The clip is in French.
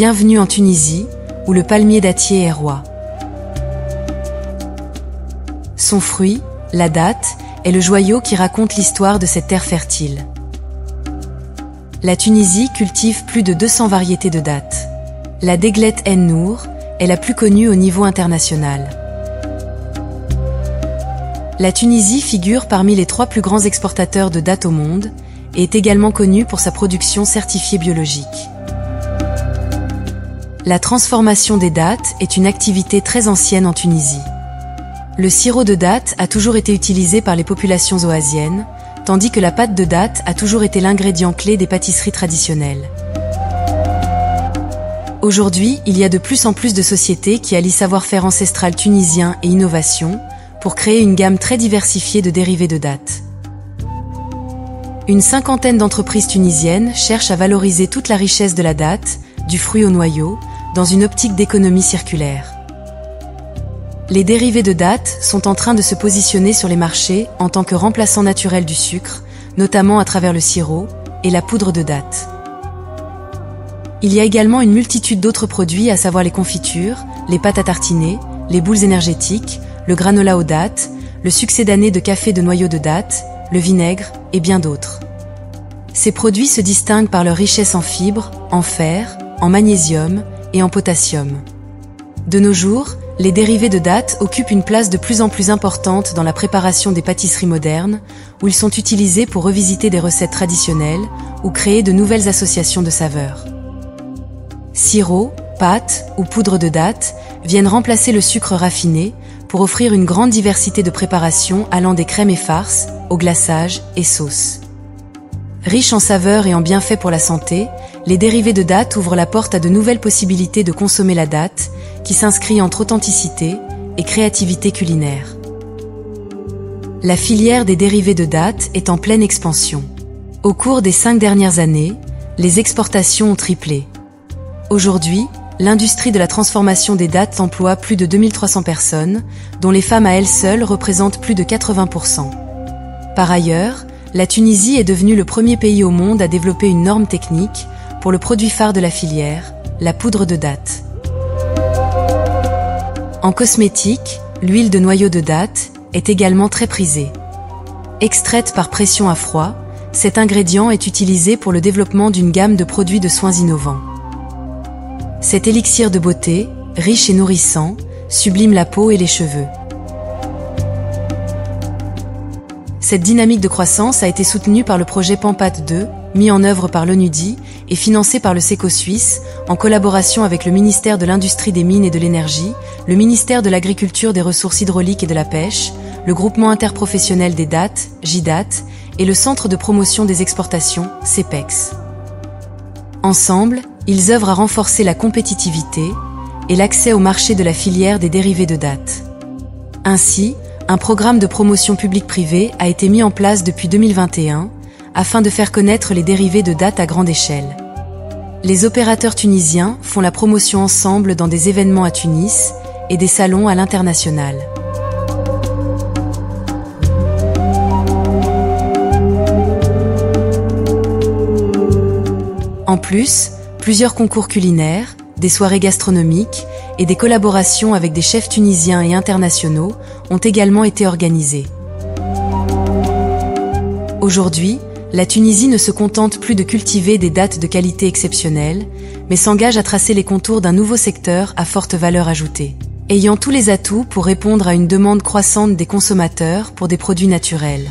Bienvenue en Tunisie, où le palmier dattier est roi. Son fruit, la date, est le joyau qui raconte l'histoire de cette terre fertile. La Tunisie cultive plus de 200 variétés de dattes. La Deglet En Nour est la plus connue au niveau international. La Tunisie figure parmi les 3 plus grands exportateurs de dattes au monde et est également connue pour sa production certifiée biologique. La transformation des dattes est une activité très ancienne en Tunisie. Le sirop de dattes a toujours été utilisé par les populations oasiennes, tandis que la pâte de dattes a toujours été l'ingrédient clé des pâtisseries traditionnelles. Aujourd'hui, il y a de plus en plus de sociétés qui allient savoir-faire ancestral tunisien et innovation pour créer une gamme très diversifiée de dérivés de dattes. Une 50aine d'entreprises tunisiennes cherchent à valoriser toute la richesse de la date, du fruit au noyau, dans une optique d'économie circulaire. Les dérivés de dattes sont en train de se positionner sur les marchés en tant que remplaçant naturel du sucre, notamment à travers le sirop et la poudre de dattes. Il y a également une multitude d'autres produits, à savoir les confitures, les pâtes à tartiner, les boules énergétiques, le granola aux dattes, le succédané de café de noyau de dattes, le vinaigre et bien d'autres. Ces produits se distinguent par leur richesse en fibres, en fer, en magnésium et en potassium. De nos jours, les dérivés de dattes occupent une place de plus en plus importante dans la préparation des pâtisseries modernes, où ils sont utilisés pour revisiter des recettes traditionnelles ou créer de nouvelles associations de saveurs. Sirop, pâte ou poudre de dattes viennent remplacer le sucre raffiné pour offrir une grande diversité de préparations allant des crèmes et farces, au glaçage et sauces. Riches en saveurs et en bienfaits pour la santé, les dérivés de dattes ouvrent la porte à de nouvelles possibilités de consommer la date, qui s'inscrit entre authenticité et créativité culinaire. La filière des dérivés de dattes est en pleine expansion. Au cours des 5 dernières années, les exportations ont triplé. Aujourd'hui, l'industrie de la transformation des dattes emploie plus de 2300 personnes, dont les femmes à elles seules représentent plus de 80%. Par ailleurs, la Tunisie est devenue le premier pays au monde à développer une norme technique pour le produit phare de la filière, la poudre de dattes. En cosmétique, l'huile de noyau de dattes est également très prisée. Extraite par pression à froid, cet ingrédient est utilisé pour le développement d'une gamme de produits de soins innovants. Cet élixir de beauté, riche et nourrissant, sublime la peau et les cheveux. Cette dynamique de croissance a été soutenue par le projet Pampat 2, mis en œuvre par l'ONUDI et financé par le SECO Suisse, en collaboration avec le ministère de l'Industrie des Mines et de l'Énergie, le ministère de l'Agriculture, des Ressources hydrauliques et de la Pêche, le groupement interprofessionnel des dattes, JDAT, et le Centre de promotion des exportations, CEPEX. Ensemble, ils œuvrent à renforcer la compétitivité et l'accès au marché de la filière des dérivés de dattes. Ainsi, un programme de promotion publique-privée a été mis en place depuis 2021 afin de faire connaître les dérivés de dattes à grande échelle. Les opérateurs tunisiens font la promotion ensemble dans des événements à Tunis et des salons à l'international. En plus, plusieurs concours culinaires, des soirées gastronomiques et des collaborations avec des chefs tunisiens et internationaux ont également été organisées. Aujourd'hui, la Tunisie ne se contente plus de cultiver des dattes de qualité exceptionnelle, mais s'engage à tracer les contours d'un nouveau secteur à forte valeur ajoutée, ayant tous les atouts pour répondre à une demande croissante des consommateurs pour des produits naturels.